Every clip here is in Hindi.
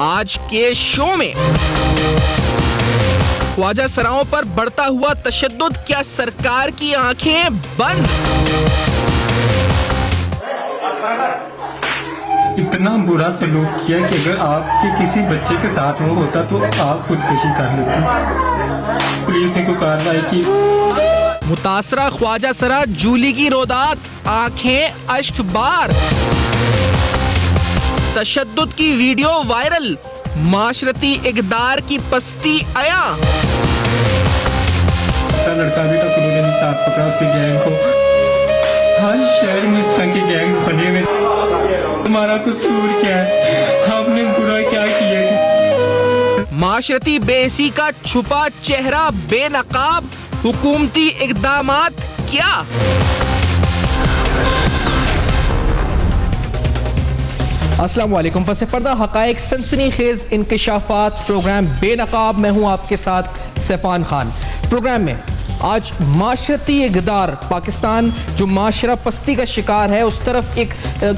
आज के शो में ख्वाजा सराओं पर बढ़ता हुआ तशद्दुद, क्या सरकार की आंखें बंद? इतना बुरा सलूक किया कि अगर आपके किसी बच्चे के साथ वो होता तो आप खुदकुशी कर लेते। पुलिस ने कोई कार्रवाई की। मुतासरा ख्वाजा सरा जूली की रोदात, आंखें अश्कबार। तशद्दुद की वीडियो वायरल, माशरती इक़दार की पस्ती आया। लड़का भी था, पुलिस ने साथ पकड़ा उसके गैंग को। हर शहर में इस तरह के गैंग्स बने हुए। तुम्हारा कसूर क्या है? आपने बुरा क्या किया? माशरती बेसी का छुपा चेहरा बेनकाब, हुकूमती इक़दामात क्या? अस्सलाम वालेकुम। पस पर्दा हक़ाइक़ सनसनीखेज़ इंकिशाफ़ात प्रोग्राम बेनकाब में हूँ आपके साथ सैफ़ान खान। प्रोग्राम में आज माशरती इक़दार, पाकिस्तान जो माशरा पस्ती का शिकार है, उस तरफ एक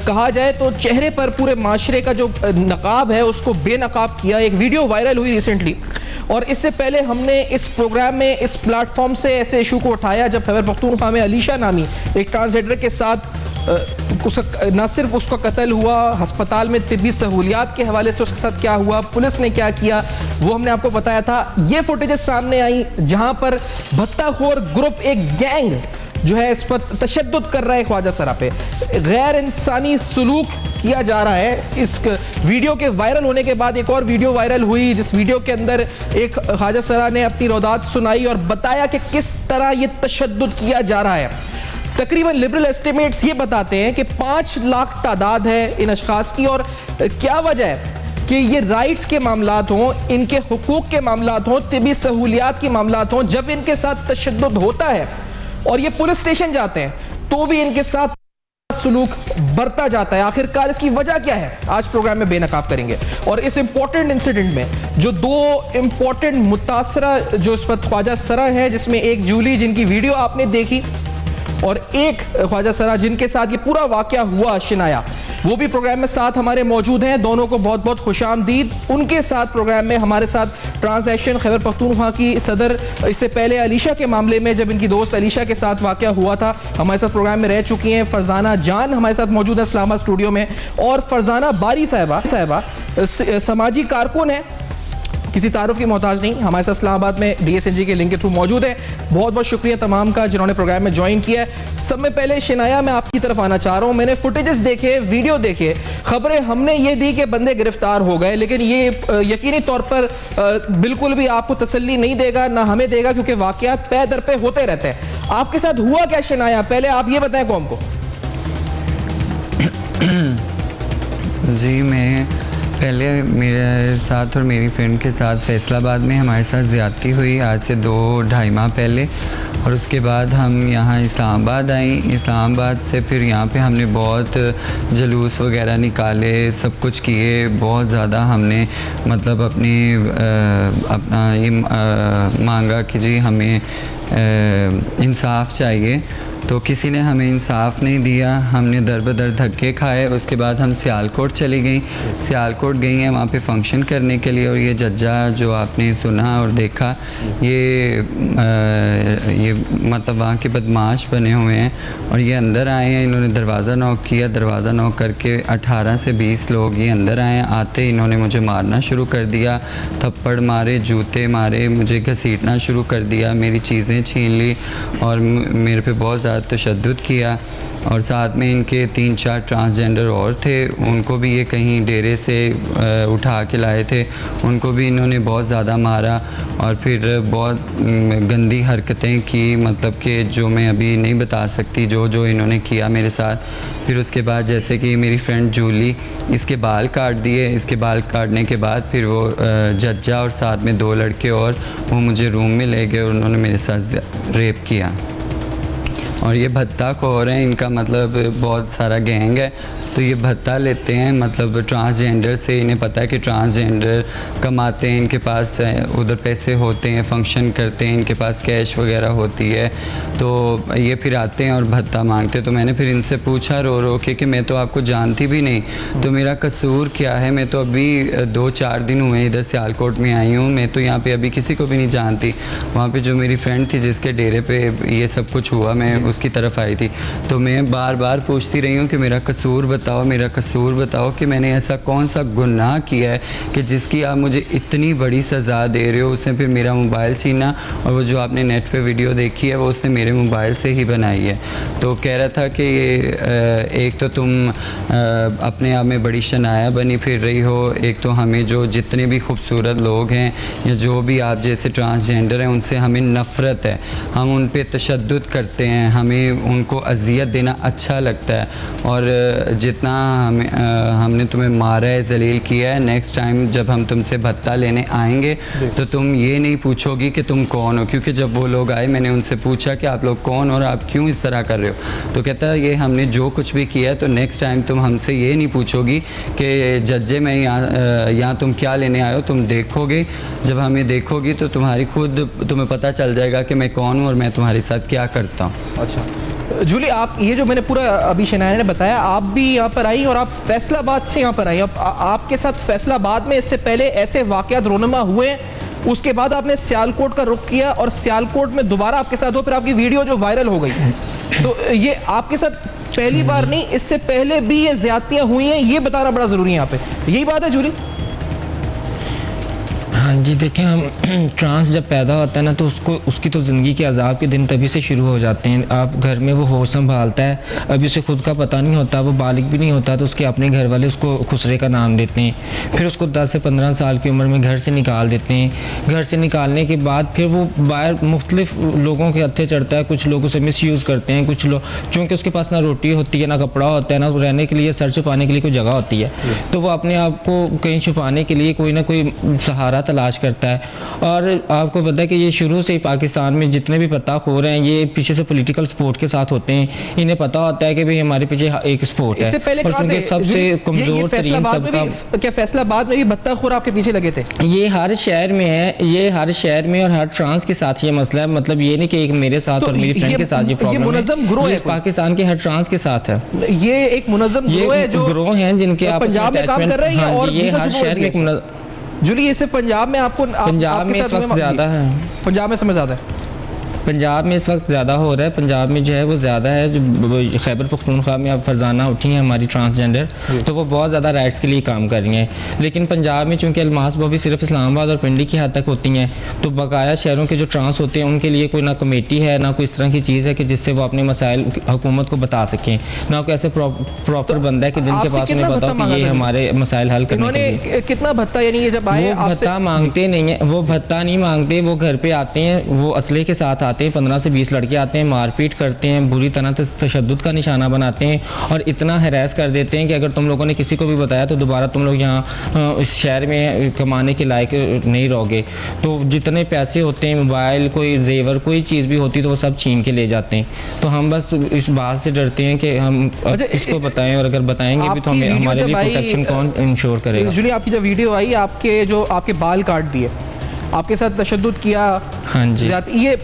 कहा जाए तो चेहरे पर पूरे माशरे का जो नकाब है उसको बेनकाब किया। एक वीडियो वायरल हुई रिसेंटली, और इससे पहले हमने इस प्रोग्राम में इस प्लेटफॉर्म से ऐसे इशू को उठाया जब खैबर पख्तूनख्वा में अलीशा नामी एक ट्रांसजेंडर के साथ न सिर्फ उसका कत्ल हुआ, हस्पताल में तिब्बी सहूलियात के हवाले से उसके साथ क्या हुआ, पुलिस ने क्या किया, वो हमने आपको बताया था। ये फुटेजेस सामने आई जहां पर भत्ताखोर ग्रुप, एक गैंग जो है इस पर तशद्दुद कर रहा है ख्वाजा सरा पे, गैर इंसानी सलूक किया जा रहा है। इस वीडियो के वायरल होने के बाद एक और वीडियो वायरल हुई, जिस वीडियो के अंदर एक ख्वाजा सरा ने अपनी रोदात सुनाई और बताया कि किस तरह ये तशद्दुद किया जा रहा है। तकरीबन लिबरल एस्टिमेट्स ये बताते हैं कि 5 लाख तादाद है इन अशखास की, और क्या वजह है कि ये राइट्स के मामलात हों, इनके हुकूक के मामलात हों, तिब्बी सहूलियात के मामलात हों, जब इनके साथ तशद्दुद होता है और ये पुलिस स्टेशन जाते हैं तो भी इनके साथ सलूक बढ़ता जाता है। आखिरकार इसकी वजह क्या है, आज प्रोग्राम में बेनकाब करेंगे। और इस इंपॉर्टेंट इंसिडेंट में जो 2 इंपॉर्टेंट मुतासरा जो इस पर ख्वाजा सरा है, जिसमें एक जूली जिनकी वीडियो आपने देखी और एक ख्वाजा सरा जिनके साथ ये पूरा वाकया हुआ शिनाया, वो भी प्रोग्राम में साथ हमारे मौजूद हैं। दोनों को बहुत बहुत खुशामदीद। उनके साथ प्रोग्राम में हमारे साथ ट्रांसएक्शन खैबर पख्तूनख्वा की सदर, इससे पहले अलीशा के मामले में जब इनकी दोस्त अलीशा के साथ वाकया हुआ था, हमारे साथ प्रोग्राम में रह चुकी हैं। फरजाना जान हमारे साथ मौजूद है इस्लामाबाद स्टूडियो में, और फरजाना बारी साहिबा समाजी कारकुन है, किसी तारुफ की मोहताज नहीं, हमारे साथ इस्लामाबाद में DSNG के लिंक के थ्रू मौजूद है। बहुत बहुत शुक्रिया तमाम का जिन्होंने प्रोग्राम में ज्वाइन किया है। सब में पहले शिनाया, मैं आपकी तरफ आना चाह रहा हूँ। मैंने फुटेजेस देखे, वीडियो देखे, खबरें हमने ये दी कि बंदे गिरफ्तार हो गए, लेकिन ये यकीनी तौर पर बिल्कुल भी आपको तसल्ली नहीं देगा, ना हमें देगा, क्योंकि वाकयात पे दर पे होते रहते हैं। आपके साथ हुआ क्या शिनाया, पहले आप ये बताएं कौम को। जी, मैं पहले मेरे साथ और मेरी फ्रेंड के साथ फैसलाबाद में हमारे साथ ज़्यादती हुई आज से 2-2.5 माह पहले, और उसके बाद हम यहाँ इस्लामाबाद आई। इस्लामाबाद से फिर यहाँ पे हमने बहुत जुलूस वगैरह निकाले, सब कुछ किए, बहुत ज़्यादा हमने मतलब अपना ये मांगा कि जी हमें इंसाफ चाहिए, तो किसी ने हमें इंसाफ नहीं दिया। हमने दर बदर धक्के खाए। उसके बाद हम सियालकोट चली गई। सियालकोट गई हैं वहाँ पे फंक्शन करने के लिए, और ये जज्जा जो आपने सुना और देखा, ये मतलब वहाँ के बदमाश बने हुए हैं, और ये अंदर आए हैं। इन्होंने दरवाज़ा नॉक किया, दरवाज़ा नॉक करके 18 से 20 लोग ये अंदर आए हैं। आते इन्होंने मुझे मारना शुरू कर दिया, थप्पड़ मारे, जूते मारे, मुझे घसीटना शुरू कर दिया, मेरी चीज़ें छीन ली और मेरे पे बहुत ज़्यादा तशद्दुद किया। और साथ में इनके 3-4 ट्रांसजेंडर और थे, उनको भी ये कहीं डेरे से उठा के लाए थे, उनको भी इन्होंने बहुत ज़्यादा मारा, और फिर बहुत गंदी हरकतें की, मतलब कि जो मैं अभी नहीं बता सकती जो इन्होंने किया मेरे साथ। फिर उसके बाद जैसे कि मेरी फ्रेंड जूली, इसके बाल काट दिए। इसके बाल काटने के बाद फिर वो जज्जा और साथ में 2 लड़के और वो मुझे रूम में ले गए और उन्होंने मेरे साथ रेप किया। और ये भत्ताखोर हैं, इनका मतलब बहुत सारा गैंग है, तो ये भत्ता लेते हैं, मतलब ट्रांसजेंडर से इन्हें पता है कि ट्रांसजेंडर कमाते हैं, इनके पास उधर पैसे होते हैं, फंक्शन करते हैं, इनके पास कैश वगैरह होती है, तो ये फिर आते हैं और भत्ता मांगते हैं। तो मैंने फिर इनसे पूछा रो रो के कि मैं तो आपको जानती भी नहीं, तो मेरा कसूर क्या है, मैं तो अभी 2-4 दिन हुए इधर सियालकोट में आई हूँ, मैं तो यहाँ पे अभी किसी को भी नहीं जानती। वहाँ पे जो मेरी फ्रेंड थी जिसके डेरे पे ये सब कुछ हुआ, मैं उसकी तरफ आई थी, तो मैं बार बार पूछती रही हूँ कि मेरा कसूर बताओ, मेरा कसूर बताओ, कि मैंने ऐसा कौन सा गुनाह किया है कि जिसकी आप मुझे इतनी बड़ी सज़ा दे रहे हो। उसने फिर मेरा मोबाइल छीना, और वो जो आपने नेट पे वीडियो देखी है वो उसने मेरे मोबाइल से ही बनाई है। तो कह रहा था कि एक तो तुम अपने आप में बड़ी शनाया बनी फिर रही हो, एक तो हमें जो जितने भी खूबसूरत लोग हैं या जो भी आप जैसे ट्रांसजेंडर हैं उनसे हमें नफ़रत है, हम उन पे तशद्दुद करते हैं, हमें उनको अजियत देना अच्छा लगता है, और जितना हमने तुम्हें मारा है, जलील किया है, नेक्स्ट टाइम जब हम तुमसे भत्ता लेने आएंगे तो तुम ये नहीं पूछोगी कि तुम कौन हो, क्योंकि जब वो लोग आए मैंने उनसे पूछा कि आप लोग कौन हो और आप क्यों इस तरह कर रहे हो, तो कहता है ये हमने जो कुछ भी किया है, तो नेक्स्ट टाइम तुम हमसे ये नहीं पूछोगी कि जज्जे मैं यहाँ तुम क्या लेने आए हो, तुम देखोगे, जब हमें देखोगी तो तुम्हें पता चल जाएगा कि मैं कौन हूँ और मैं तुम्हारे साथ क्या करता हूँ। अच्छा जूली, आप ये जो मैंने पूरा अभी शनाया ने बताया, आप भी यहाँ पर आई और आप फैसलाबाद से यहाँ पर आई, अब आपके साथ फैसलाबाद में इससे पहले ऐसे वाक़यात रोनुमा हुए, उसके बाद आपने सियालकोट का रुख किया और सियालकोट में दोबारा आपके साथ हो, फिर आपकी वीडियो जो वायरल हो गई, तो ये आपके साथ पहली बार नहीं, इससे पहले भी ये ज्यादतियाँ हुई हैं, ये बताना बड़ा ज़रूरी है यहाँ पे, यही बात है जूली? हाँ जी, देखें, हम ट्रांस जब पैदा होता है ना तो उसकी तो ज़िंदगी के अज़ाब के दिन तभी से शुरू हो जाते हैं। आप घर में वो होश संभालता है, अभी उसे खुद का पता नहीं होता, वो बालिग भी नहीं होता, तो उसके अपने घर वाले उसको खुसरे का नाम देते हैं, फिर उसको 10 से 15 साल की उम्र में घर से निकाल देते हैं। घर से निकालने के बाद फिर वो बाहर मुख्तलिफ लोगों के हत्थे चढ़ता है, कुछ लोग उसे मिसयूज़ करते हैं, कुछ लोग चूँकि उसके पास ना रोटी होती है, ना कपड़ा होता है, ना रहने के लिए, सर छुपाने के लिए कोई जगह होती है, तो वो अपने आप को कहीं छुपाने के लिए कोई ना कोई सहारा तलाश करता है। और आपको पता है कि ये शुरू से ही पाकिस्तान में जितने भी पत्ताखोर हैं ये पीछे से पॉलिटिकल सपोर्ट के साथ होते हैं, इन्हें पता होता है कि भाई हमारे पीछे एक सपोर्ट है। इससे पहले और क्योंकि सबसे कमजोर तरीन तबका, क्या फैसलाबाद में भी पत्ताखोर आपके पीछे लगे थे? ये हर शहर में है, ये हर शहर में और हर ट्रांस के साथ ये मसला है, मतलब ये नहीं कि एक मेरे साथ और मेरी फ्रेंड के साथ ये प्रॉब्लम है, पाकिस्तान के हर ट्रांस के साथ है। ये एक मुनज़्ज़म गिरोह है जो गिरोह हैं जिनके पंजाब में काम कर रहे हैं, और ये हर शहर में एक जूली, ये सिर्फ पंजाब में आपको पंजाब में इस वक्त ज़्यादा है, पंजाब में समझ ज़्यादा है, पंजाब में इस वक्त ज़्यादा हो रहा है, पंजाब में जो है वो ज़्यादा है। जो खैबर पख्तूनख्वा में अब फरजाना उठी हैं हमारी ट्रांसजेंडर, तो वो बहुत ज़्यादा राइट्स के लिए काम कर रही हैं, लेकिन पंजाब में चूँकि अलमास बॉबी सिर्फ इस्लामाबाद और पिंडी की हद तक होती हैं, तो बकाया शहरों के जो ट्रांस होते हैं उनके लिए कोई ना कमेटी है, ना कोई इस तरह की चीज़ है कि जिससे वो अपने मसाइल हुकूमत को बता सकें, ना कोई ऐसे प्रॉपर बंदा है कि जिनके पास उन्हें बताओ कि ये हमारे मसाइल हल करने के लिए। कितना भत्ता, यानी ये जब आए भत्ता मांगते नहीं है, वो भत्ता नहीं मांगते, वो घर पे आते हैं, वो असले के साथ आते हैं, 15 से 20 लड़के आते हैं, मारपीट करते हैं, बुरी तरह तशद्दुद का निशाना बनाते हैं और इतना हैरेस कर देते हैं कि अगर तुम लोगों ने किसी को भी बताया तो दोबारा तुम लोग यहाँ इस शहर में कमाने के लायक नहीं रहोगे। तो जितने पैसे होते हैं, मोबाइल, कोई जेवर, कोई चीज़ भी होती तो वो सब छीन के ले जाते हैं। तो हम बस इस बात से डरते हैं कि हम इसको बताएं, और अगर बताएंगे भी तो हमें हमारे लिए प्रोटेक्शन कौन इंश्योर करेगा। जूली, आपकी जो वीडियो आई, आपके बाल काट दिए, आपके साथ तशद्दुद किया, हाँ जी, ये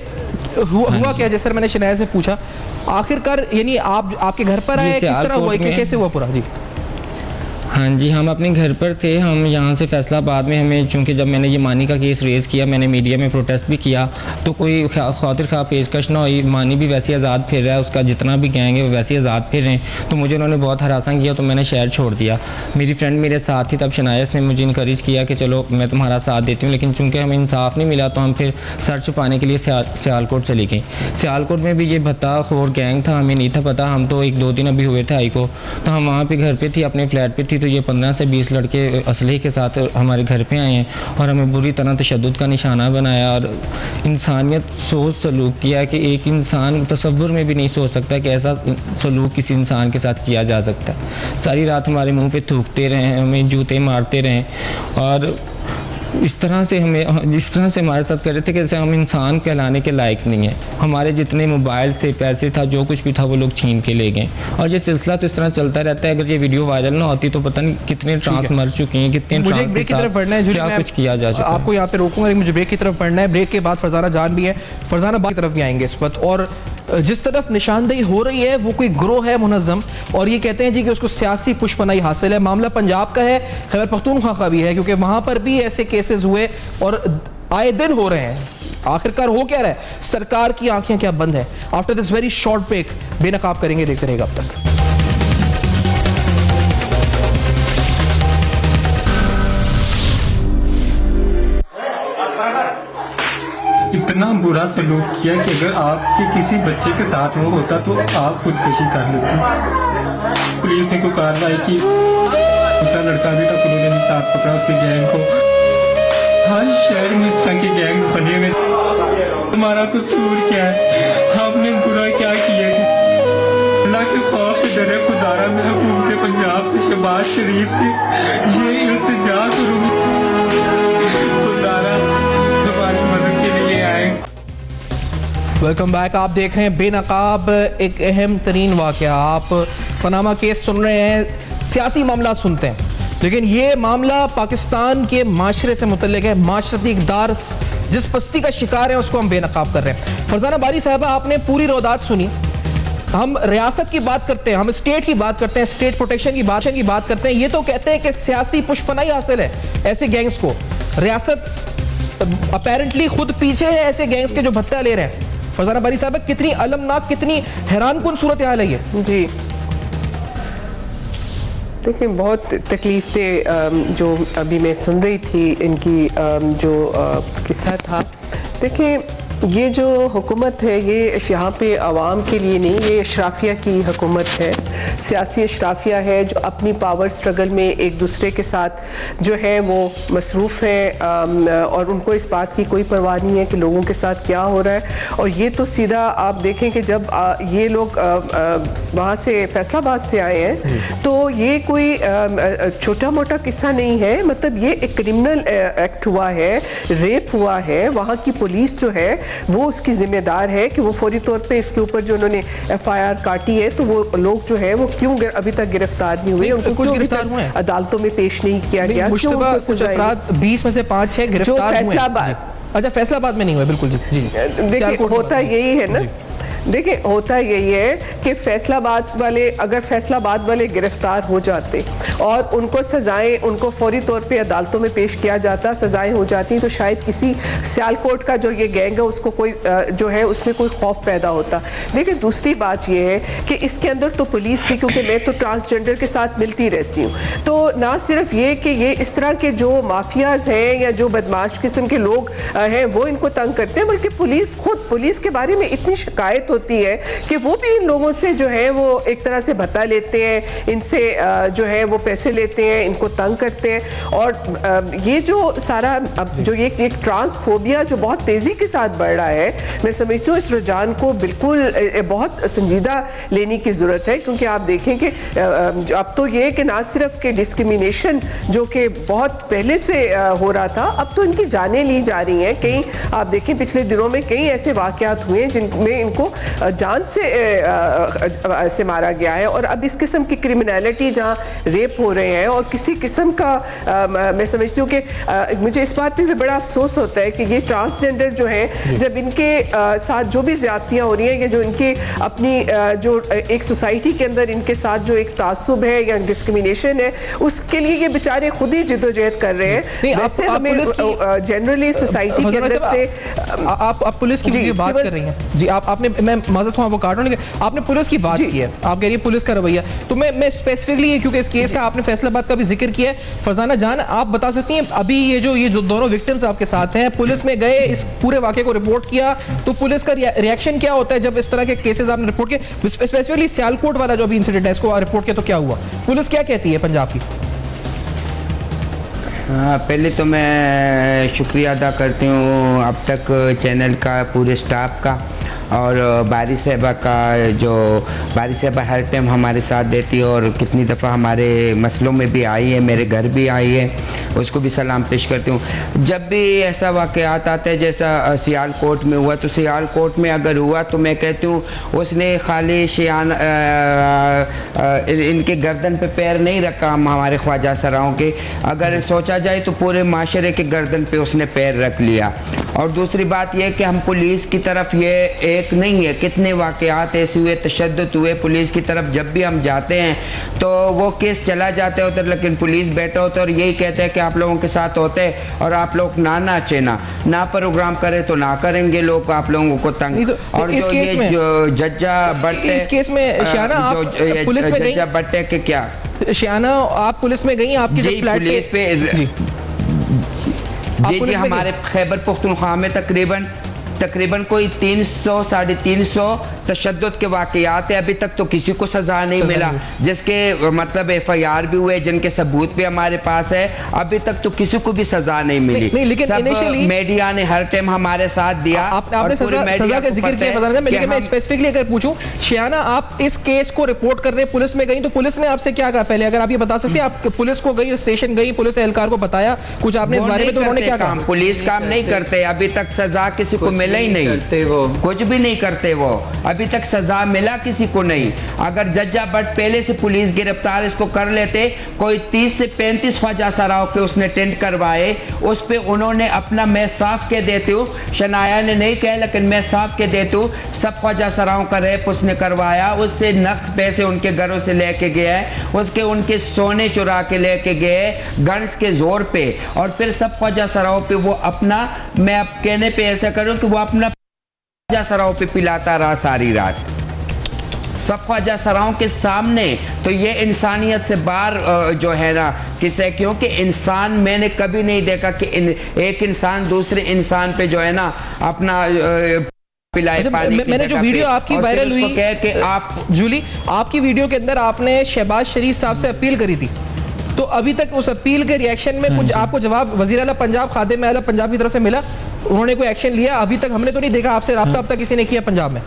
हुआ क्या? जैसे मैंने शनाया से पूछा, आखिरकार यानी आपके घर पर आए, किस तरह हुआ, कैसे हुआ पूरा? जी हाँ जी, हम अपने घर पर थे, हम यहाँ से फैसलाबाद में, हमें चूँकि जब मैंने ये मानी का केस रेज़ किया, मैंने मीडिया में प्रोटेस्ट भी किया, तो कोई खातिर खा पेशकश ना हुई, मानी भी वैसे आज़ाद फिर रहा है, उसका जितना भी गैंग है वो वैसे आज़ाद फिर रहे हैं, तो मुझे उन्होंने बहुत हरासा किया, तो मैंने शहर छोड़ दिया। मेरी फ्रेंड मेरे साथ थी, तब शनायस ने मुझे इनकरेज किया कि चलो मैं तुम्हारा साथ देती हूँ, लेकिन चूँकि हमें इंसाफ नहीं मिला तो हम फिर सर छुपाने के लिए सियालकोट चली गई। सियालकोट में भी ये भत्ताखोर गैंग था, हमें नहीं था पता, हम तो 1-2 दिन अभी हुए थे आई को, तो हम वहाँ पर घर पर थी, अपने फ्लैट पर थी, तो ये 15 से 20 लड़के असलहे के साथ हमारे घर पे आए हैं और हमें बुरी तरह तशद्दुद का निशाना बनाया और इंसानियत सोच सलूक किया कि एक इंसान तसव्वुर में भी नहीं सोच सकता कि ऐसा सलूक किसी इंसान के साथ किया जा सकता है। सारी रात हमारे मुंह पे थूकते रहे, हमें जूते मारते रहे और इस तरह से हमें, जिस तरह से हमारे साथ कर रहे थे कि जैसे हम इंसान कहलाने के लायक नहीं है। हमारे जितने मोबाइल से पैसे था, जो कुछ भी था, वो लोग छीन के ले गए। और ये सिलसिला तो इस तरह चलता रहता है। अगर ये वीडियो वायरल ना होती तो पता नहीं कितने ट्रांस मर चुके हैं, कितने मुझे एक ब्रेक की तरफ बढ़ना है, क्या कुछ किया जा चुका है। आपको यहाँ पे रोकूंगा, मुझे ब्रेक की तरफ बढ़ना है। ब्रेक के बाद फरजाना जान भी है, फरजाना बात की तरफ भी आएंगे इस वक्त। और जिस तरफ निशानदेही हो रही है वो कोई ग्रोह है मुनज़्ज़म, और ये कहते हैं जी कि उसको सियासी पुष्पनाई हासिल है। मामला पंजाब का है, खैबर पख्तूनख्वा का भी है, क्योंकि वहाँ पर भी ऐसे केसेस हुए और आए दिन हो रहे हैं। आखिरकार हो क्या रहा है? सरकार की आंखें क्या बंद है? After this very short break बेनकाब करेंगे, देखते रहेगा अब तक। इतना बुरा सलूक किया कि अगर आपके किसी बच्चे के साथ वो होता तो आप खुदकुशी कर लेते। पुलिस ने कोई कार्रवाई की, दूसरा लड़का भी था, पुलिस ने साथ पकड़ा उसके गैंग को। हर शहर में इस तरह के गैंग बने हुए। तुम्हारा कसूर क्या है? आपने बुरा क्या किया? अल्लाह के खौफ से डरे खुदारा में हुकूमत पंजाब से, शहबाज शरीफ से ये इल्तिजा करूंगी, खुदारा तुम्हारी मदद के लिए आए। Welcome back. आप देख रहे हैं बेनकाब। एक अहम तरीन वाक़या, आप पनामा केस सुन रहे हैं, सियासी मामला सुनते हैं, लेकिन ये मामला पाकिस्तान के माशरे से मुतल्लिक है। माशरती इक़दार जिस पस्ती का शिकार है उसको हम बेनकाब कर रहे हैं। फरजाना बारी साहबा, आपने पूरी रोदात सुनी। हम रियासत की बात करते हैं, हम स्टेट की बात करते हैं, स्टेट प्रोटेक्शन की बात करते हैं। ये तो कहते हैं कि सियासी पुष्पनाई हासिल है ऐसे गैंग्स को। रियासत अपेरेंटली खुद पीछे है ऐसे गैंग्स के जो भत्ता ले रहे हैं। फरजाना बारी साहब, कितनी अलमनाक, कितनी हैरानकुन सूरत हाल है ये। जी देखिए, बहुत तकलीफ दे जो अभी मैं सुन रही थी इनकी जो किस्सा था। देखिए, ये जो हुकूमत है ये यहाँ पे आवाम के लिए नहीं, ये अशराफिया की हुकूमत है, सियासी अशराफिया है जो अपनी पावर स्ट्रगल में एक दूसरे के साथ जो है वो मसरूफ़ है, और उनको इस बात की कोई परवाह नहीं है कि लोगों के साथ क्या हो रहा है। और ये तो सीधा आप देखें कि जब ये लोग वहाँ से फैसलाबाद से आए हैं तो ये कोई छोटा मोटा किस्सा नहीं है। मतलब ये एक क्रिमिनल एक्ट हुआ है, रेप हुआ है। वहाँ की पुलिस जो है वो उसकी जिम्मेदार है कि वो फौरी तौर पे इसके ऊपर जो उन्होंने FIR काटी है, तो वो लोग जो है वो क्यों अभी तक गिरफ्तार नहीं हुए, उनको क्यों गिरफ्तार हुए, अदालतों में पेश नहीं किया गया। कुछ अफराद 20 में से 5-6 गिरफ्तार हुए। फैसलाबाद, अच्छा फैसलाबाद में नहीं हुए, बिल्कुल जी। देखिए, होता यही है ना, देखिए होता यही है कि फैसलाबाद वाले, अगर फैसलाबाद वाले गिरफ्तार हो जाते और उनको सज़ाएं, उनको फौरी तौर पे अदालतों में पेश किया जाता, सज़ाएं हो जाती, तो शायद किसी सियालकोट का जो ये गैंग है उसको कोई जो है उसमें कोई खौफ पैदा होता। देखिए, दूसरी बात ये है कि इसके अंदर तो पुलिस भी, क्योंकि मैं तो ट्रांसजेंडर के साथ मिलती रहती हूँ, तो ना सिर्फ ये कि ये इस तरह के जो माफियाज हैं या जो बदमाश किस्म के लोग हैं वो इनको तंग करते हैं, बल्कि पुलिस खुद, पुलिस के बारे में इतनी शिकायत होती है कि वो भी इन लोगों से जो है वो एक तरह से भत्ता लेते हैं, इनसे जो है वो पैसे लेते हैं, इनको तंग करते हैं। और ये जो सारा अब जो ये एक ट्रांसफोबिया जो बहुत तेज़ी के साथ बढ़ रहा है, मैं समझती हूँ इस रुझान को बिल्कुल बहुत संजीदा लेने की ज़रूरत है। क्योंकि आप देखें कि अब तो ये कि ना सिर्फ के डिस्क्रिमिनेशन जो कि बहुत पहले से हो रहा था, अब तो इनकी जानें ली जा रही हैं। कई आप देखें पिछले दिनों में कई ऐसे वाक़यात हुए हैं जिनमें इनको जान से मारा गया है। और अब इस किस्म की क्रिमिनलिटी जहाँ रेप हो रहे हैं और किसी किस्म का मैं समझती हूँ कि मुझे इस बात पे भी बड़ा अफसोस होता है कि ये ट्रांसजेंडर जो है, जब इनके साथ जो भी ज्यादतियाँ हो रही हैं या जो इनकी अपनी जो एक सोसाइटी के अंदर इनके साथ जो एक तासुब है या डिस्क्रिमिनेशन है, उसके लिए ये बेचारे खुद ही जिद्दोजहद कर रहे हैं। वैसे हमें जनरली सोसाइटी के अंदर से आप पुलिस की बात कर रही हैं जी, आपने, मैं माजरत हूं आपको काट रहा हूं, आपने पुलिस की बात की है, आप कह रही है पुलिस का रवैया, तो मैं स्पेसिफिकली, क्योंकि इस केस का आपने फैसलाबाद का भी जिक्र किया है, फरजाना जान आप बता सकती हैं अभी ये जो दोनों विक्टिम्स आपके साथ हैं, पुलिस में गए, इस पूरे वाक़े को रिपोर्ट किया, तो पुलिस का रिएक्शन क्या होता है जब इस तरह के केसेस आपने रिपोर्ट किए? स्पेसिफिकली सियालकोट वाला जो अभी इंसिडेंट है इसको रिपोर्ट किया तो क्या हुआ, पुलिस क्या कहती है पंजाब की? हाँ, पहले तो मैं शुक्रिया अदा करती हूँ अब तक चैनल का, पूरे स्टाफ का, और बारी साहबा का, जो बारी साहबा हर टाइम हमारे साथ देती है और कितनी दफ़ा हमारे मसलों में भी आई है, मेरे घर भी आई है। उसको भी सलाम पेश करती हूँ। जब भी ऐसा वाक़यात आते हैं जैसा सियालकोट में हुआ, तो सियालकोट में अगर हुआ तो मैं कहती हूँ उसने खाली शियान इनके गर्दन पे पैर नहीं रखा हमारे ख्वाजा सराओं के, अगर सोचा जाए तो पूरे माशरे के गर्दन पे उसने पैर रख लिया। और दूसरी बात यह कि हम पुलिस की तरफ, ये एक नहीं है कितने वाक़यात ऐसे हुए, तशद्दुद हुए पुलिस की तरफ। जब भी हम जाते हैं तो वो केस चला जाता है उधर, लेकिन पुलिस बैठा होता है और यही कहते हैं कि आप लोगों के साथ होते हैं और आप लोग ना नाचे ना प्रोग्राम करें तो ना करेंगे लोग आप लोगों को तंग। तो और इस जो केस ये में, जो जज्जा बट्टे, इस केस में शाना आप पुलिस में गई? जज्जा बट्टे के क्या शाना आप पुलिस में गई? आपकी जो फ्लैट पुलिस पे जी हमारे खैबर पख्तूनख्वा में तकरीबन कोई 300 साढ़े 300 तशद्दुद के वाक़यात है। अभी तक तो किसी को सज़ा नहीं मिला, जिसके मतलब FIR भी हुए, जिनके सबूत भी हमारे पास है, अभी तक तो किसी को भी सज़ा नहीं मिली। नहीं, लेकिन सब मीडिया ने हर टाइम हमारे साथ दिया। आपने सज़ा का जिक्र किया फरजाना, लेकिन मैं स्पेसिफिकली अगर पूछूं, शियाना आप इस केस को रिपोर्ट करने पुलिस में गई, तो पुलिस ने आपसे क्या कहा? पहले अगर आप ये बता सकते हैं, आप पुलिस को गई, स्टेशन गई, पुलिस एहलकार को बताया कुछ आपने इस बारे में, तो उन्होंने क्या कहा? पुलिस काम नहीं करते, अभी तक सज़ा किसी को मिला ही नहीं, कुछ भी नहीं करते वो, अभी तक सजा मिला किसी को नहीं। अगर जज्जा बट पहले से पुलिस गिरफ्तार इसको कर लेते, कोई 30 से 35 ख्वाजा सराओं के उसने टेंट करवाए, उस पे उन्होंने अपना, मैं साफ कह देती हूँ, शनाया ने नहीं कहा लेकिन मैं साफ कह देती हूँ, सब ख्वाजा सराओं का रेप उसने करवाया, उससे नक पैसे उनके घरों से लेके गया है, उसके उनके सोने चुरा के लेके गए गन्स के जोर पे, और फिर सब ख्वाजा सराओं पे वो अपना, मैं अब कहने पे ऐसा करूँ कि वो अपना ख्वाजा सराओं पे पिलाता रहा सारी रात, सब ख्वाजा सराओं के सामने। तो ये इंसानियत से बाहर जो है ना किसे, क्योंकि इंसान मैंने कभी नहीं देखा कि एक इंसान दूसरे इंसान पे जो है ना अपना पिलाए पानी। मैंने जो वीडियो आपकी वायरल हुई कि आप जूली, आपकी वीडियो के अंदर आपने शहबाज शरीफ साहब से अपील करी थी, तो अभी तक उस अपील के रिएक्शन में कुछ आपको जवाब वज़ीर आला पंजाब, खादिम आला पंजाब की तरफ से मिला? उन्होंने कोई एक्शन लिया? अभी तक हमने तो नहीं देखा आपसे राब्ता, अब तक किसी ने किया पंजाब में?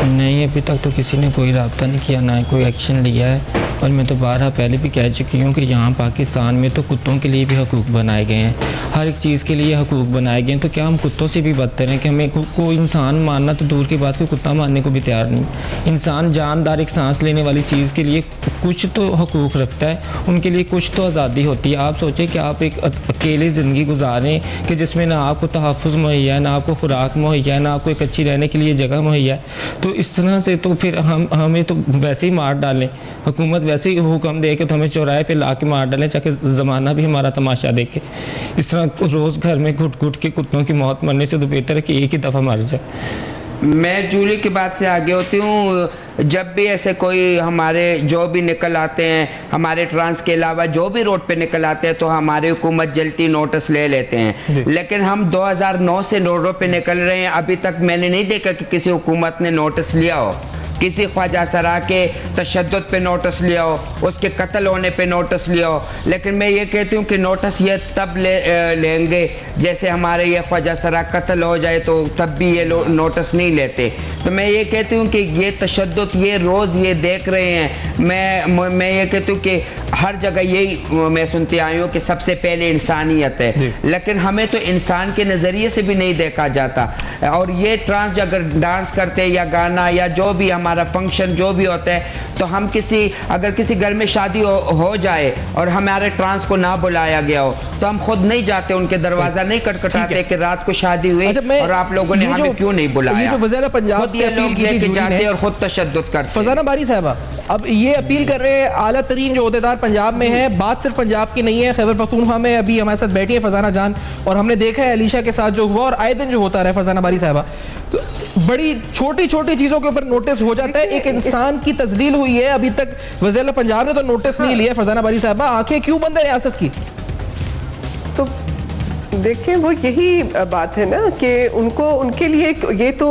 नहीं, अभी तक तो किसी ने कोई रब्ता नहीं किया, ना कोई एक्शन लिया है। और मैं तो बारहा पहले भी कह चुकी हूँ कि यहाँ पाकिस्तान में तो कुत्तों के लिए भी हकूक़ बनाए गए हैं, हर एक चीज़ के लिए हकूक़ बनाए गए हैं। तो क्या हम कुत्तों से भी बदतर हैं कि हमें कोई इंसान मारना तो दूर की बात, कोई कुत्ता मारने को भी तैयार नहीं। इंसान जानदार एक सांस लेने वाली चीज़ के लिए कुछ तो हकूक़ रखता है, उनके लिए कुछ तो आज़ादी होती है। आप सोचें कि आप एक अकेले ज़िंदगी गुजारें कि जिसमें ना आपको तहफ़्फ़ुज़ मुहैया है, ना आपको खुराक मुहैया है, ना आपको एक अच्छी रहने के लिए जगह मुहैया है। तो इस तरह से तो फिर हमें तो वैसे ही मार डालें, हुकूमत वैसे ही हुक्म दे के तो हमें चौराहे पे ला के मार डालें, चाहे ज़माना भी हमारा तमाशा देखे। इस तरह रोज़ घर में घुट घुट के कुत्तों की मौत मरने से तो बेहतर है कि एक ही दफ़ा मर जाए। मैं जूली की बात से आगे होती हूँ। जब भी ऐसे कोई हमारे जो भी निकल आते हैं, हमारे ट्रांस के अलावा जो भी रोड पे निकल आते हैं, तो हमारी हुकूमत जल्दी नोटिस ले लेते हैं। लेकिन हम 2009 से रोडों पे निकल रहे हैं, अभी तक मैंने नहीं देखा कि किसी हुकूमत ने नोटिस लिया हो, किसी ख्वाजा सरा के तशद्दुद पे नोटिस लिया हो, उसके कत्ल होने पे नोटिस लिया हो। लेकिन मैं ये कहती हूँ कि नोटिस ये तब लेंगे जैसे हमारे ये ख्वाजा सरा कत्ल हो जाए, तो तब भी ये नोटिस नहीं लेते। तो मैं ये कहती हूँ कि ये तशद्दुद ये रोज़ ये देख रहे हैं। मैं ये कहती हूँ कि हर जगह यही मैं सुनती आई हूँ कि सबसे पहले इंसानियत है, लेकिन हमें तो इंसान के नज़रिए से भी नहीं देखा जाता। और ये ट्रांस अगर डांस करते या गाना या जो भी हमारा फंक्शन जो भी होता है, तो हम अगर किसी घर में शादी हो जाए और हमारे ट्रांस को ना बुलाया गया हो, तो हम खुद नहीं जाते, उनके दरवाजा नहीं खटखटाते कि रात को शादी हुई और आप लोगों ने हमें क्यों नहीं बुलाया। ये जो वज़ीर पंजाब से अपील की थी जाते और खुद तशद्दुद करते। फरजाना बारी साहबा, अब ये अपील कर रहे हैं, आला तरीन जो ओहदेदार पंजाब में है, बात सिर्फ पंजाब की नहीं है, खैबर पख्तूनख्वा में अभी हमारे साथ बैठी है फरजाना जान, और हमने देखा है अलीशा के साथ जो हुआ और आए दिन जो होता रहा फरजाना बारी साहबा, तो बड़ी छोटी छोटी चीज़ों के ऊपर नोटिस हो जाता है। एक इंसान की तजलील हुई है, अभी तक वज़ीर पंजाब ने तो नोटिस नहीं लिया। फरजाना बारी साहबा, आंखें क्यों बंद है रियासत की? तो देखिए वो यही बात है ना कि उनको उनके लिए ये तो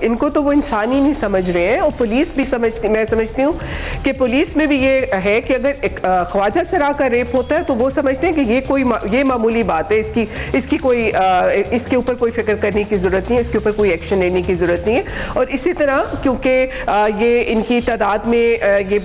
इनको तो वो इंसान ही नहीं समझ रहे हैं। और पुलिस भी समझती, मैं समझती हूँ कि पुलिस में भी ये है कि अगर ख्वाजा सरा का रेप होता है तो वो समझते हैं कि ये मामूली बात है, इसकी कोई इसके ऊपर कोई फिक्र करने की ज़रूरत नहीं है, इसके ऊपर कोई एक्शन लेने की ज़रूरत नहीं है। और इसी तरह क्योंकि ये इनकी तादाद में ये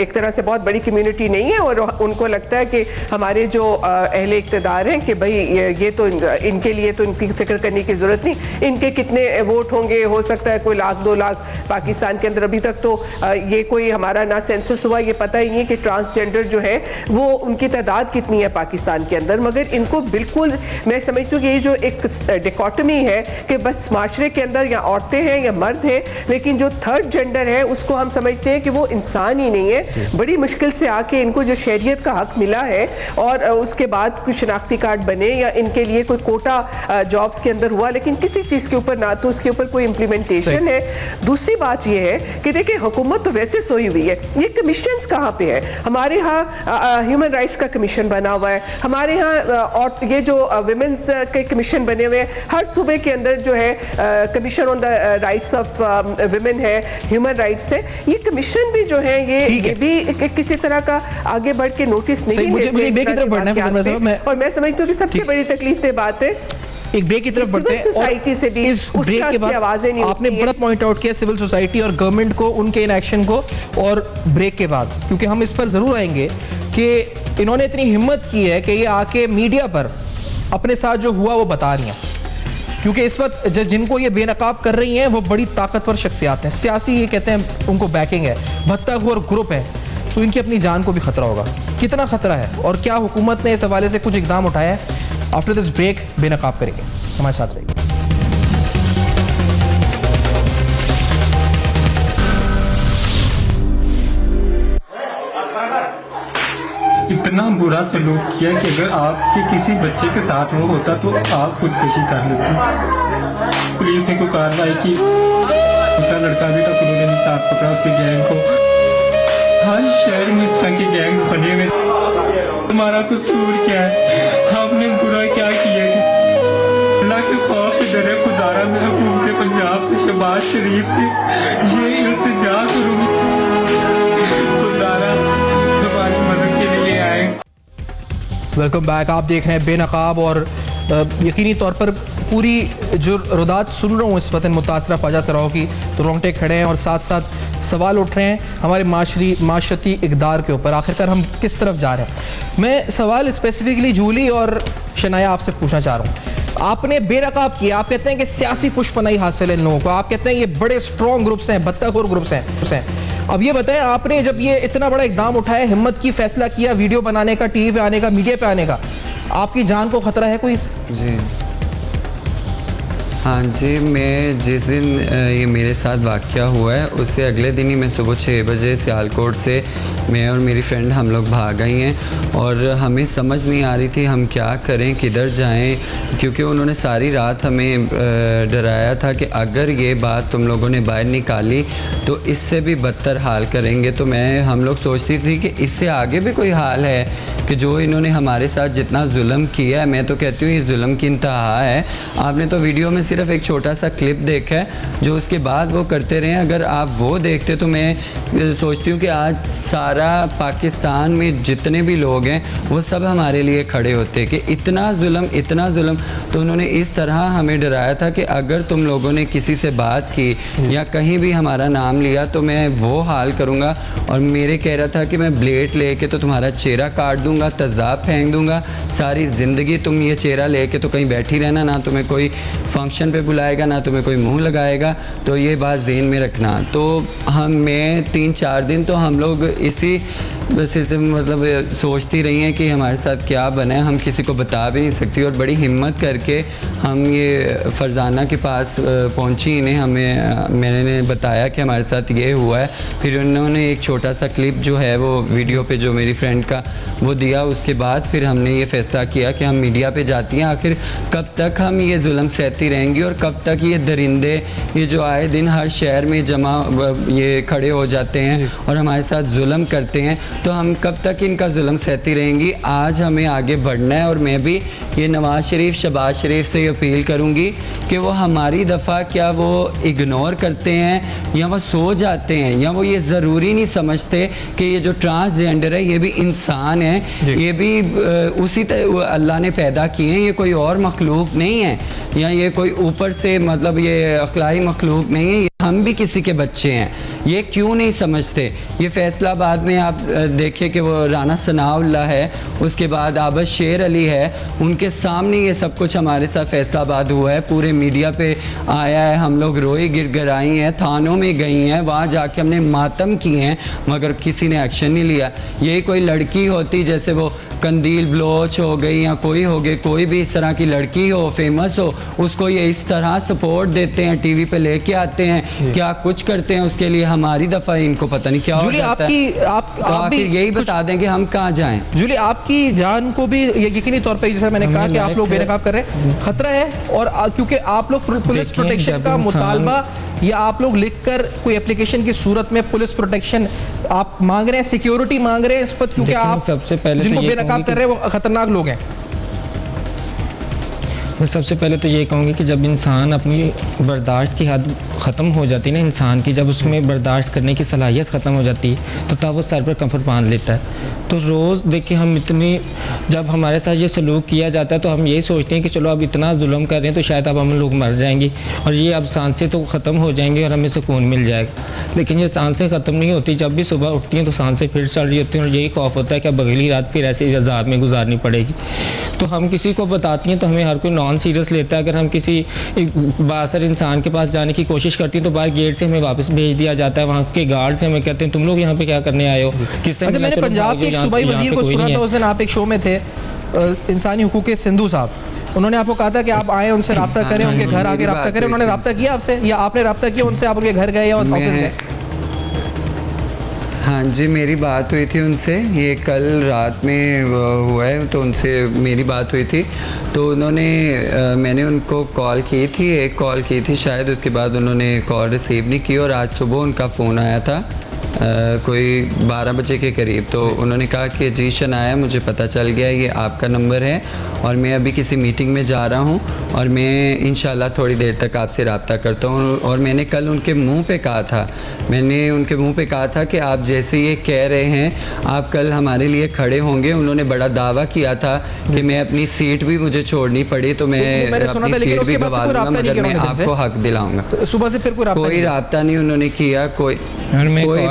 एक तरह से बहुत बड़ी कम्युनिटी नहीं है और उनको लगता है कि हमारे जो अहले इक़्तिदार हैं कि भाई ये तो इनके लिए तो इनकी फिक्र करने की ज़रूरत नहीं, इनके कितने वोट होंगे, हो सकता है कोई 1,00,000 2,00,000 पाकिस्तान के अंदर। अभी तक तो ये कोई हमारा ना सेंसस हुआ, ये पता ही नहीं है कि ट्रांसजेंडर जो है वो उनकी तादाद कितनी है पाकिस्तान के अंदर। मगर इनको बिल्कुल मैं समझती हूँ कि ये जो एक डिकोटमी है कि बस माशरे के अंदर या औरतें हैं या मर्द हैं, लेकिन जो थर्ड जेंडर है उसको हम समझते हैं कि वो इंसान ही नहीं है। बड़ी मुश्किल से आके इनको जो शहरियत का हक मिला है और उसके बाद कुछ शनाख्ती कार्ड बने या इनके लिए कोई कोटा जॉब्स के अंदर हुआ, लेकिन किसी चीज़ के ऊपर ना तो उसके ऊपर कोई इम्प्लीमेंटेशन है। दूसरी बात ये है कि देखिए हुकूमत तो वैसे सोई हुई है, ये कमीशंस कहाँ पे है? हमारे यहाँ ह्यूमन राइट्स का कमीशन बना हुआ है, हमारे यहाँ और ये जो वुमेन्स के कमीशन बने हुए हैं, हर सूबे के अंदर जो है commission on the rights of women है, ह्यूमन राइट्स है। ये कमीशन भी जो है ये भी किसी तरह का आगे बढ़ के नोटिस नहीं लेते। और मैं समझती हूँ कि सबसे बड़ी तकलीफ दे बात है एक ब्रेक की तरफ बढ़ते हैं। सोसाइटी से भी इस ब्रेक के बाद आवाजें नहीं आपने बड़ा पॉइंट आउट किया सिविल सोसाइटी और गवर्नमेंट को, उनके इनएक्शन को। और ब्रेक के बाद क्योंकि हम इस पर जरूर आएंगे कि इन्होंने इतनी हिम्मत की है कि ये आके मीडिया पर अपने साथ जो हुआ वो बता रही हैं, क्योंकि इस वक्त जिनको ये बेनकाब कर रही हैं वो बड़ी ताकतवर शख्सियात हैं, सियासी ये कहते हैं उनको बैकिंग है, भत्ताखोर ग्रुप है, तो इनकी अपनी जान को भी खतरा होगा। कितना खतरा है और क्या हुकूमत ने इस हवाले से कुछ इकदाम उठाया है? आफ्टर दिस ब्रेक बेनकाब करेंगे, हमारे साथ रहिए। इतना बुरा सलूक किया कि अगर आपके किसी बच्चे के साथ वो होता तो आप खुदकुशी कर लेते। पुलिस ने कोई कार्रवाई की, दूसरा लड़का भी था, पुलिस ने साथ पकड़ा उसके गैंग को। हर शहर में इस तरह के गैंग्स बने हुए। तुम्हारा कसूर क्या है? आपने बुरा क्या किया? अल्लाह के खौफ से डरे खुदारा में हुकूमत पंजाब से, शहबाज शरीफ से ये इल्तिजा करूंगी, खुदारा तुम्हारी मदद के लिए आए। Welcome back. आप देख रहे हैं बेनकाब और यकीनी तौर पर पूरी जो रुदात सुन रहा हूँ इस वक्त मुतासरा ख्वाजा सराओं की, तो रोंगटे खड़े हैं और साथ साथ सवाल उठ रहे हैं हमारे माशरती इक़दार के ऊपर। आखिरकार हम किस तरफ जा रहे हैं? मैं सवाल स्पेसिफिकली जूली और शनाया आपसे पूछना चाह रहा हूँ। आपने बेनकाब किया, आप कहते हैं कि सियासी पुष्पनाई हासिल है इन लोगों को, आप कहते हैं ये बड़े स्ट्रॉन्ग ग्रुप्स हैं, भत्ताखोर ग्रुप्स हैं। अब ये बताएं, आपने जब ये इतना बड़ा इकदाम उठाया, हिम्मत की, फैसला किया वीडियो बनाने का, टीवी पे आने का, मीडिया पे आने का, आपकी जान को खतरा है कोई? जी हाँ जी, मैं जिस दिन ये मेरे साथ वाक़या हुआ है उससे अगले दिन ही मैं सुबह 6 बजे सियालकोट से मैं और मेरी फ्रेंड हम लोग भाग गई हैं और हमें समझ नहीं आ रही थी हम क्या करें, किधर जाएं, क्योंकि उन्होंने सारी रात हमें डराया था कि अगर ये बात तुम लोगों ने बाहर निकाली तो इससे भी बदतर हाल करेंगे। तो हम लोग सोचती थी कि इससे आगे भी कोई हाल है कि जो इन्होंने हमारे साथ जितना जुल्म किया है, मैं तो कहती हूँ ये जुल्म की इंतहा है। आपने तो वीडियो में सिर्फ एक छोटा सा क्लिप देखा है जो उसके बाद वो करते रहे। अगर आप वो देखते तो मैं सोचती हूँ कि आज सारा पाकिस्तान में जितने भी लोग हैं वो सब हमारे लिए खड़े होते कि इतना जुल्म। तो उन्होंने इस तरह हमें डराया था कि अगर तुम लोगों ने किसी से बात की या कहीं भी हमारा नाम लिया तो मैं वो हाल करूँगा। और मेरे कह रहा था कि मैं ब्लेड लेके तो तुम्हारा चेहरा काट दूँगा, तेज़ाब फेंक दूँगा, सारी ज़िंदगी तुम ये चेहरा लेके तो कहीं बैठी रहना, ना तुम्हें कोई फंक्शन पे बुलाएगा, ना तुम्हें कोई मुंह लगाएगा। तो ये बात ज़हन में रखना। तो मैं 3-4 दिन तो हम लोग इसी सिलसिले में मतलब सोचती रही हैं कि हमारे साथ क्या बना है, हम किसी को बता भी नहीं सकती। और बड़ी हिम्मत करके हम ये फरजाना के पास पहुंची, मैंने बताया कि हमारे साथ ये हुआ है। फिर उन्होंने एक छोटा सा क्लिप जो है वो वीडियो पे जो मेरी फ्रेंड का वो दिया। उसके बाद फिर हमने ये फ़ैसला किया कि हम मीडिया पे जाती हैं। आखिर कब तक हम ये जुल्म सहती रहेंगी और कब तक ये दरिंदे ये जो आए दिन हर शहर में जमा ये खड़े हो जाते हैं और हमारे साथ जुल्म करते हैं, तो हम कब तक इनका जुल्म सहती रहेंगी? आज हमें आगे बढ़ना है और मैं भी ये नवाज़ शरीफ शहबाज शरीफ से अपील करूँगी कि वो हमारी दफ़ा क्या वो इग्नोर करते हैं या वो सो जाते हैं, या वो ये ज़रूरी नहीं समझते कि ये जो ट्रांसजेंडर है ये भी इंसान है, ये भी उसी तरह अल्लाह ने पैदा किए हैं, ये कोई और मखलूक नहीं है, या ये कोई ऊपर से मतलब ये अखलाई मखलूक नहीं है, हम भी किसी के बच्चे हैं। ये क्यों नहीं समझते? ये फैसलाबाद में आप देखिए कि वो राना सनाउल्लाह है, उसके बाद आबद शेर अली है, उनके सामने ये सब कुछ हमारे साथ फैसलाबाद हुआ है, पूरे मीडिया पे आया है, हम लोग रोई गिरगिराई हैं, थानों में गई हैं, वहाँ जाके हमने मातम किए हैं, मगर किसी ने एक्शन नहीं लिया। यही कोई लड़की होती जैसे वो कंदील बलोच हो गई या कोई हो गई, कोई भी इस तरह की लड़की हो, फेमस हो, उसको ये इस तरह सपोर्ट देते हैं, टीवी पे लेके आते हैं, क्या कुछ करते हैं उसके लिए। हमारी दफ़ा इनको पता नहीं क्या हो जाता है। आप भी यही बता दें कि हम कहाँ जाएं। जूली, आपकी जान को भी यकीनी तौर पे जैसा मैंने कहा कि आप लोग बेनकाब कर रहे हैं, खतरा है, और क्योंकि आप लोग पुलिस प्रोटेक्शन का मुतालबा या आप लोग लिखकर कोई एप्लीकेशन की सूरत में पुलिस प्रोटेक्शन आप मांग रहे हैं, सिक्योरिटी मांग रहे हैं इस पर, क्योंकि आप सबसे पहले जिनको बेनकाब कर रहे हैं वो खतरनाक लोग हैं। मैं सबसे पहले तो ये कहूँगी कि जब इंसान अपनी बर्दाश्त की हद ख़त्म हो जाती है ना इंसान की, जब उसमें बर्दाश्त करने की सलाहियत ख़त्म हो जाती है तो तब वो सर पर कंफर्ट बांध लेता है। तो रोज़ देखिए हम इतनी, जब हमारे साथ ये सलूक किया जाता है तो हम यही सोचते हैं कि चलो अब इतना जुल्म कर रहे हैं तो शायद अब हम लोग मर जाएंगे और ये अब सांसें तो ख़त्म हो जाएंगी और हमें सुकून मिल जाएगा। लेकिन ये सांसें ख़त्म नहीं होती, जब भी सुबह उठती हैं तो सांसें फिर चल रही होती हैं और यही खौफ होता है कि अब अगली रात फिर ऐसे अज़ाब में गुजारनी पड़ेगी। तो हम किसी को बताती हैं तो हमें हर कोई नॉन सीरियस लेता है। अगर हम किसी बासर इंसान के पास जाने की कोशिश करती हैं तो बाहर गेट से हमें वापस भेज दिया जाता है, वहाँ के गार्ड से हमें कहते हैं तुम लोग यहाँ पे क्या करने आए हो। किस तरह मैंने पंजाब के एक सूबाई वजीर को सुना था, उस दिन आप एक शो में थे, इंसानी हुकूक के सिंधु साहब, उन्होंने आपको कहा था कि आप आए उनसे रब्ता करें, उनके घर आके रब्ता करें। उन्होंने रब्ता किया आपसे या आपने रब्ता किया उनसे, आप उनके घर गए या ऑफिस गए? हाँ जी, मेरी बात हुई थी उनसे, ये कल रात में हुआ है, तो उनसे मेरी बात हुई थी। तो उन्होंने मैंने उनको कॉल की थी, एक कॉल की थी शायद, उसके बाद उन्होंने कॉल रिसीव नहीं की और आज सुबह उनका फ़ोन आया था कोई 12 बजे के करीब। तो उन्होंने कहा कि जी शनाया, मुझे पता चल गया ये आपका नंबर है और मैं अभी किसी मीटिंग में जा रहा हूँ और मैं इंशाल्लाह थोड़ी देर तक आपसे रब्ता करता हूँ। और मैंने कल उनके मुंह पे कहा था, मैंने उनके मुंह पे कहा था कि आप जैसे ये कह रहे हैं आप कल हमारे लिए खड़े होंगे। उन्होंने बड़ा दावा किया था कि मैं अपनी सीट भी मुझे छोड़नी पड़ी तो मैं अपनी सीट भी गवा दूँगा, मगर मैं आपको हक दिलाऊँगा। सुबह से फिर कोई रब्ता नहीं उन्होंने किया, कोई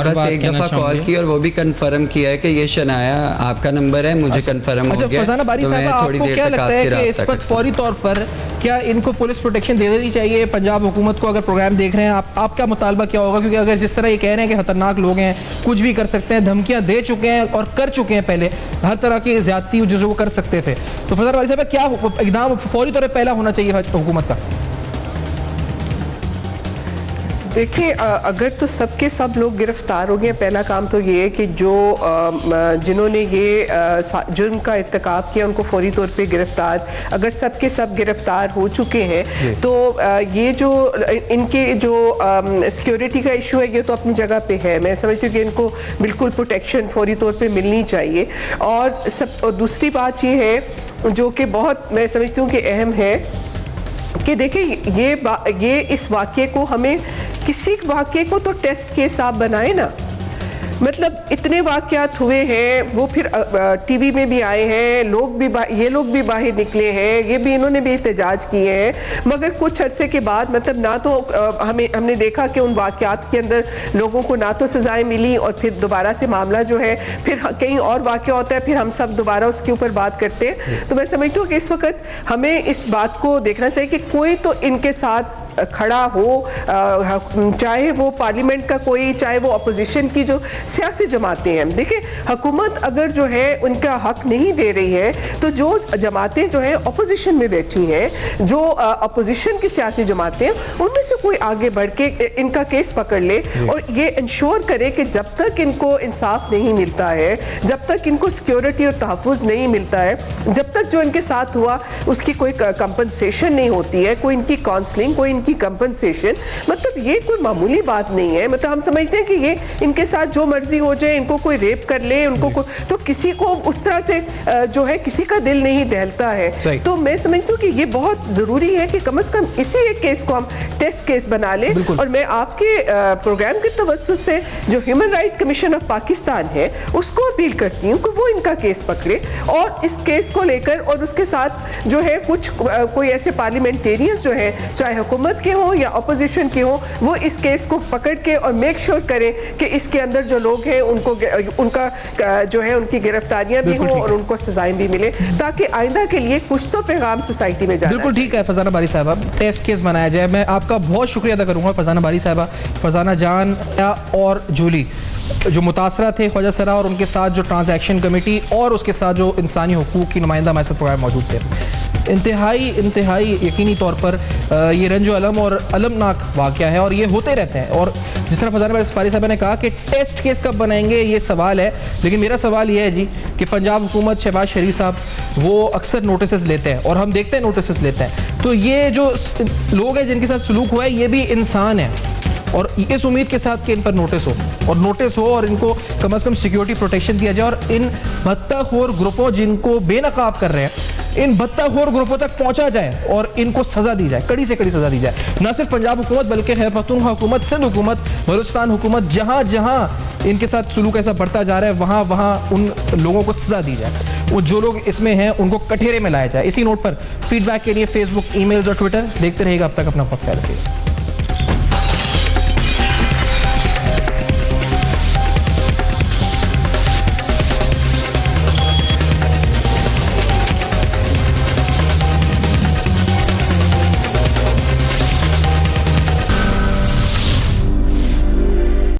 बस एक दफ़ा कॉल की और वो भी कंफर्म किया है कि ये शनाया आपका नंबर है, मुझे कंफर्म हो गया। फरजाना बारी साहब, आपको क्या लगता है कि इस पर फौरी तौर पर क्या इनको पुलिस प्रोटेक्शन दे देनी चाहिए पंजाब हुकूमत को? अगर प्रोग्राम देख रहे हैं आपका मुतालबा क्या होगा? क्योंकि अगर जिस तरह ये कह रहे हैं कि खतरनाक लोग हैं, कुछ भी कर सकते हैं, धमकियां दे चुके हैं और कर चुके हैं पहले हर तरह की ज्यादती जो वो कर सकते थे, तो फरजाना बारी साहब क्या इक़दाम फौरी तौर पर पहला होना चाहिए हुकूमत का? देखिए, अगर तो सबके सब लोग गिरफ्तार हो गए, पहला काम तो ये है कि जो जिन्होंने ये जुर्म का इर्तिकाब किया उनको फौरी तौर पे गिरफ्तार, अगर सबके सब गिरफ्तार हो चुके हैं तो ये जो इनके जो सिक्योरिटी का इशू है ये तो अपनी जगह पे है। मैं समझती हूँ कि इनको बिल्कुल प्रोटेक्शन फौरी तौर पे मिलनी चाहिए। और दूसरी बात ये है जो कि बहुत मैं समझती हूँ कि अहम है कि देखिए ये इस वाक़े को हमें किसी वाक़े को तो टेस्ट केस आप बनाए ना, मतलब इतने वाक़यात हुए हैं, वो फिर टीवी में भी आए हैं, ये लोग भी बाहर निकले हैं, ये भी इन्होंने भी एहतजाज किए हैं, मगर कुछ अरसे के बाद मतलब ना तो हमने देखा कि उन वाक़यात के अंदर लोगों को ना तो सज़ाएं मिली और फिर दोबारा से मामला जो है फिर कहीं और वाक़या होता है, फिर हम सब दोबारा उसके ऊपर बात करते हैं। तो मैं समझती हूँ कि इस वक्त हमें इस बात को देखना चाहिए कि कोई तो इनके साथ खड़ा हो, चाहे वो पार्लियामेंट का कोई, चाहे वो अपोजिशन की जो सियासी जमातें हैं। देखिए, हुकूमत अगर जो है उनका हक नहीं दे रही है तो जो जमातें जो है अपोजिशन में बैठी हैं, जो अपोजिशन की सियासी जमातें हैं, उनमें से कोई आगे बढ़ के इनका केस पकड़ ले और ये इंश्योर करे कि जब तक इनको इंसाफ नहीं मिलता है, जब तक इनको सिक्योरिटी और तहफ़्फ़ुज़ नहीं मिलता है, जब तक जो इनके साथ हुआ उसकी कोई कंपनसेशन नहीं होती है, कोई इनकी काउंसलिंग, कोई उनकी कंपनसेशन, मतलब ये कोई मामूली बात नहीं है। मतलब हम समझते हैं कि ये इनके साथ जो मर्जी हो जाए, इनको कोई रेप कर ले, उनको तो किसी को उस तरह से जो है किसी का दिल नहीं दहलता है। तो मैं समझती हूँ कि ये बहुत ज़रूरी है कि कम से कम इसी एक केस को हम टेस्ट केस बना लें। और मैं आपके प्रोग्राम के तवज्जुह से जो human right commission of Pakistan है उसको अपील करती हूँ कि वो इनका केस पकड़े और इस केस को लेकर, और उसके साथ जो है कुछ कोई ऐसे पार्लियामेंटेरियंस जो हैं, चाहे हुकूमत के हों या अपोजिशन के हों, वो इस केस को पकड़ के और मेक श्योर करें कि इसके अंदर जो लोग हैं उनको उनका जो है उनकी गिरफ्तारियां भी हों और उनको सजाएं भी मिले, ताकि आइंदा के लिए कुछ तो पैगाम सोसाइटी में जाए। बिल्कुल ठीक है फरजाना बारी साहबा, टेस्ट केस बनाया जाए। मैं आपका बहुत शुक्रिया अदा करूँगा फरजाना बारी साहबा, फरजाना जान और जूली जो मुतासरा थे ख्वाजा सरा और उनके साथ जो ट्रांजैक्शन कमेटी और उसके साथ जो इंसानी हकूक़ की नुमाइंदा हमारे साथ प्रोग्राम मौजूद थे। इंतहाई यकीनी तौर पर ये रंजो अलम और अलमनाक वाक़या है और ये होते रहते हैं। और जिस तरह फरजाना बारी साहब ने कहा कि टेस्ट केस कब बनाएंगे ये सवाल है, लेकिन मेरा सवाल ये है जी कि पंजाब हुकूमत, शहबाज शरीफ साहब वो अक्सर नोटिस लेते हैं और हम देखते हैं नोटिस लेते हैं, तो ये जो लोग हैं जिनके साथ सलूक हुआ है ये भी इंसान है और इस उम्मीद के साथ कि इन पर नोटिस हो और इनको कम से कम सिक्योरिटी प्रोटेक्शन दिया जाए और इन भत्ताखोर ग्रुपों जिनको बेनकाब कर रहे हैं, इन भत्ताखोर ग्रुपों तक पहुंचा जाए और इनको सजा दी जाए, कड़ी से कड़ी सजा दी जाए। न सिर्फ पंजाब हुकूमत बल्कि खैबर पख्तूनख्वा हुकूमत, सिंध हुकूमत, बलूचिस्तान हुकूमत, जहाँ जहाँ इनके साथ सुलूक ऐसा बढ़ता जा रहा है वहाँ वहाँ उन लोगों को सजा दी जाए। वो जो लोग इसमें हैं उनको कठेरे में लाया जाए। इसी नोट पर फीडबैक के लिए फेसबुक, ईमेल्स और ट्विटर देखते रहेगा। अब तक अपना बहुत ख्याल रखिएगा।